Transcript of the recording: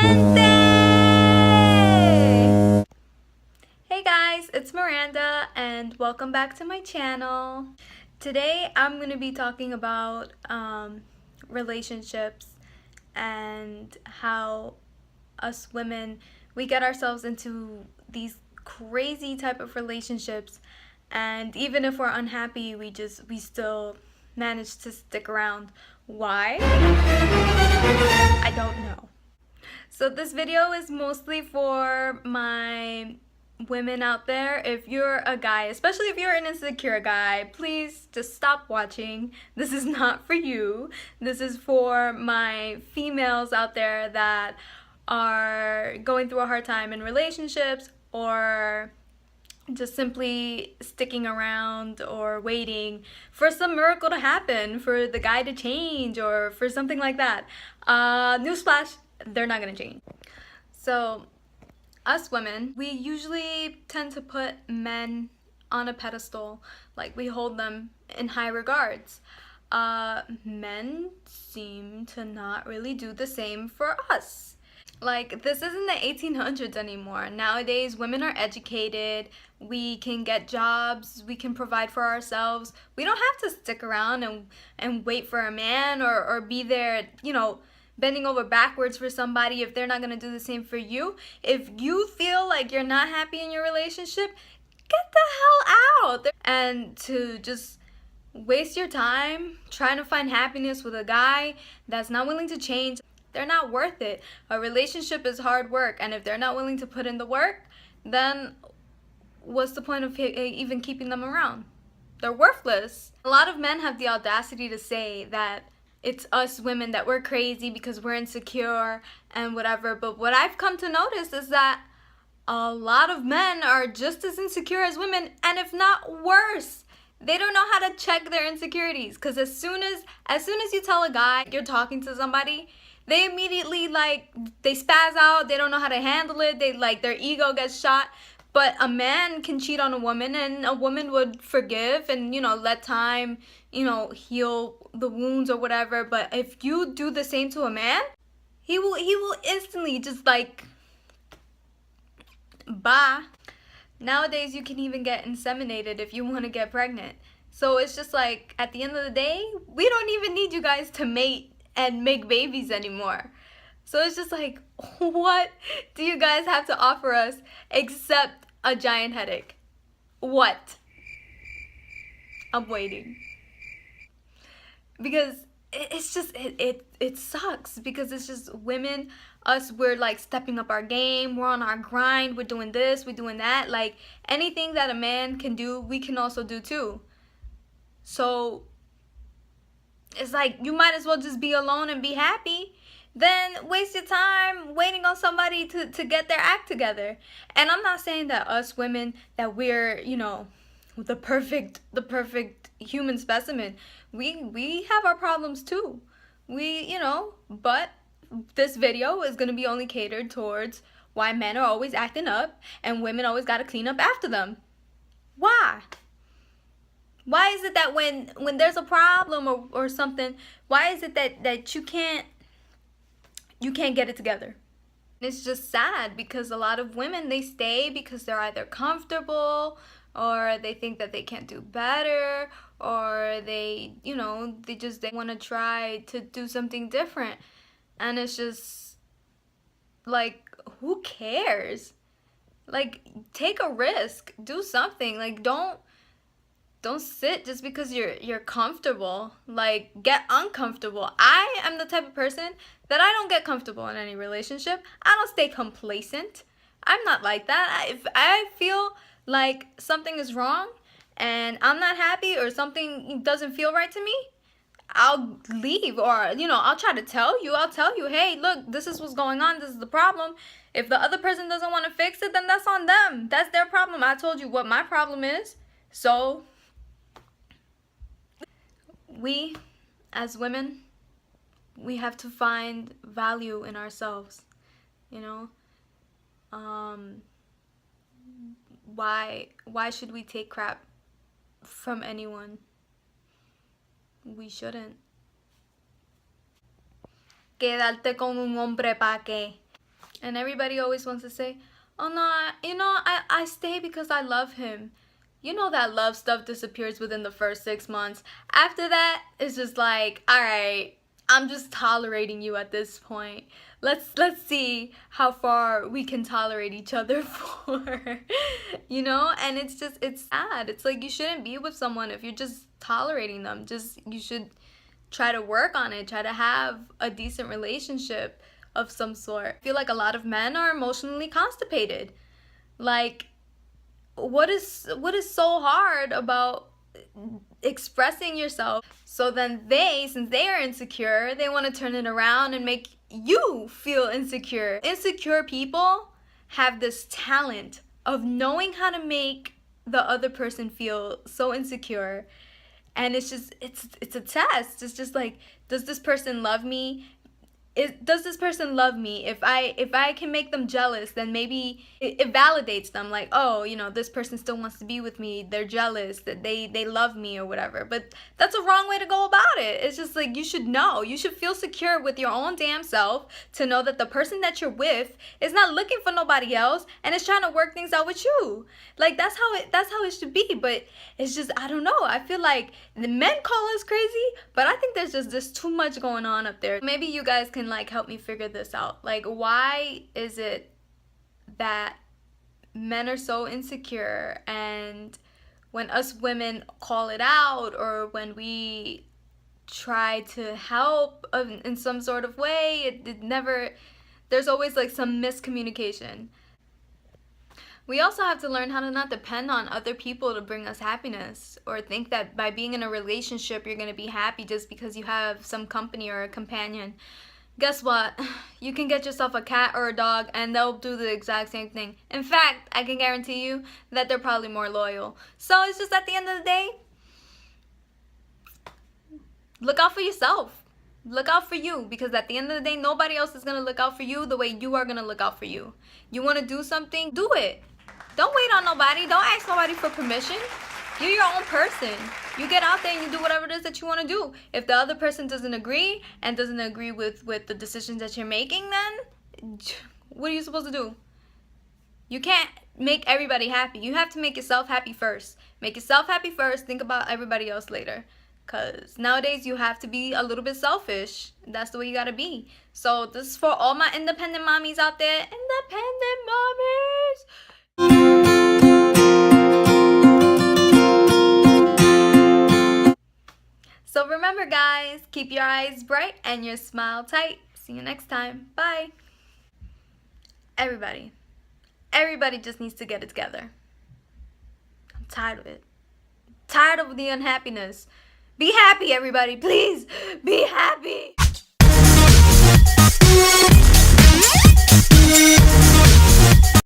Gente! Hey guys, it's Miranda and welcome back to my channel. Today I'm going to be talking about relationships and how us women, we get ourselves into these crazy type of relationships, and even if we're unhappy, we still manage to stick around. Why? I don't know. So this video is mostly for my women out there. If you're a guy, especially if you're an insecure guy, please just stop watching. This is not for you. This is for my females out there that are going through a hard time in relationships, or just simply sticking around or waiting for some miracle to happen, for the guy to change, or for something like that. Newsflash, they're not gonna change. So us women, we usually tend to put men on a pedestal, like we hold them in high regards. Men seem to not really do the same for us. Like, this isn't the 1800s anymore. Nowadays, women are educated, we can get jobs, we can provide for ourselves. We don't have to stick around and wait for a man, or be there, you know, bending over backwards for somebody if they're not going to do the same for you. If you feel like you're not happy in your relationship, get the hell out. And to just waste your time trying to find happiness with a guy that's not willing to change, they're not worth it. A relationship is hard work, and if they're not willing to put in the work, then what's the point of even keeping them around? They're worthless. A lot of men have the audacity to say that it's us women that we're crazy because we're insecure and whatever, but what I've come to notice is that a lot of men are just as insecure as women, and if not worse. They don't know how to check their insecurities, because as soon as you tell a guy you're talking to somebody, they immediately, like, they spaz out. They don't know how to handle it. They, like, their ego gets shot. But a man can cheat on a woman, and a woman would forgive and, you know, let time, you know, heal the wounds or whatever. But if you do the same to a man, he will instantly just, like, bye. Nowadays, you can even get inseminated if you want to get pregnant. So it's just like, at the end of the day, we don't even need you guys to mate and make babies anymore. So it's just like, what do you guys have to offer us except a giant headache? What? I'm waiting. Because it's just, it sucks, because it's just women, us, we're like stepping up our game, we're on our grind, we're doing this, we're doing that. Like, anything that a man can do, we can also do too. So it's like, you might as well just be alone and be happy than waste your time waiting on somebody to get their act together. And I'm not saying that us women, that we're, you know, the perfect human specimen. We have our problems too. You know, but this video is going to be only catered towards why men are always acting up and women always got to clean up after them. Why? Why is it that when there's a problem or something, why is it that you can't get it together? It's just sad, because a lot of women, they stay because they're either comfortable, or they think that they can't do better, or they, you know, they want to try to do something different. And it's just like, who cares? Like, take a risk, do something. Like, don't sit just because you're comfortable. Like, get uncomfortable. I am the type of person that I don't get comfortable in any relationship. I don't stay complacent. I'm not like that. If I feel like something is wrong and I'm not happy, or something doesn't feel right to me, I'll leave, or, you know, I'll try to tell you. I'll tell you, hey, look, this is what's going on. This is the problem. If the other person doesn't want to fix it, then that's on them. That's their problem. I told you what my problem is. So we, as women, we have to find value in ourselves, you know. Why should we take crap from anyone? We shouldn't. Quedarte con un hombre pa' qué? And everybody always wants to say, oh no, I stay because I love him. You know that love stuff disappears within the first 6 months. After that, it's just like, all right, I'm just tolerating you at this point. Let's see how far we can tolerate each other for. And it's sad. It's like you shouldn't be with someone if you're just tolerating them. Just you should try to work on it, try to have a decent relationship of some sort. I feel like a lot of men are emotionally constipated. Like, what is so hard about expressing yourself? So then since they are insecure, they want to turn it around and make you feel insecure. Insecure people have this talent of knowing how to make the other person feel so insecure. And it's a test. It's just like, does this person love me? Does this person love me? If I can make them jealous, then maybe it validates them. Like, oh, this person still wants to be with me. They're jealous that they love me or whatever. But that's a wrong way to go about it. It's just like, you should know. You should feel secure with your own damn self to know that the person that you're with is not looking for nobody else and is trying to work things out with you. Like, that's how it should be. But it's just, I don't know. I feel like the men call us crazy, but I think there's too much going on up there. Maybe you guys can like help me figure this out. Like, why is it that men are so insecure, and when us women call it out, or when we try to help in some sort of way, it never, there's always like some miscommunication. We also have to learn how to not depend on other people to bring us happiness, or think that by being in a relationship you're going to be happy just because you have some company or a companion. Guess what? You can get yourself a cat or a dog and they'll do the exact same thing. In fact, I can guarantee you that they're probably more loyal. So it's just, at the end of the day, look out for yourself. Look out for you, because at the end of the day, nobody else is going to look out for you the way you are going to look out for you. You want to do something? Do it. Don't wait on nobody. Don't ask nobody for permission. You're your own person. You get out there and you do whatever it is that you want to do. If the other person doesn't agree and doesn't agree with the decisions that you're making, then what are you supposed to do? You can't make everybody happy. You have to make yourself happy first. Make yourself happy first. Think about everybody else later. Because nowadays you have to be a little bit selfish. That's the way you got to be. So this is for all my independent mommies out there. Independent mommies. So remember, guys, keep your eyes bright and your smile tight. See you next time. Bye. Everybody just needs to get it together. I'm tired of it. Tired of the unhappiness. Be happy, everybody. Please be happy.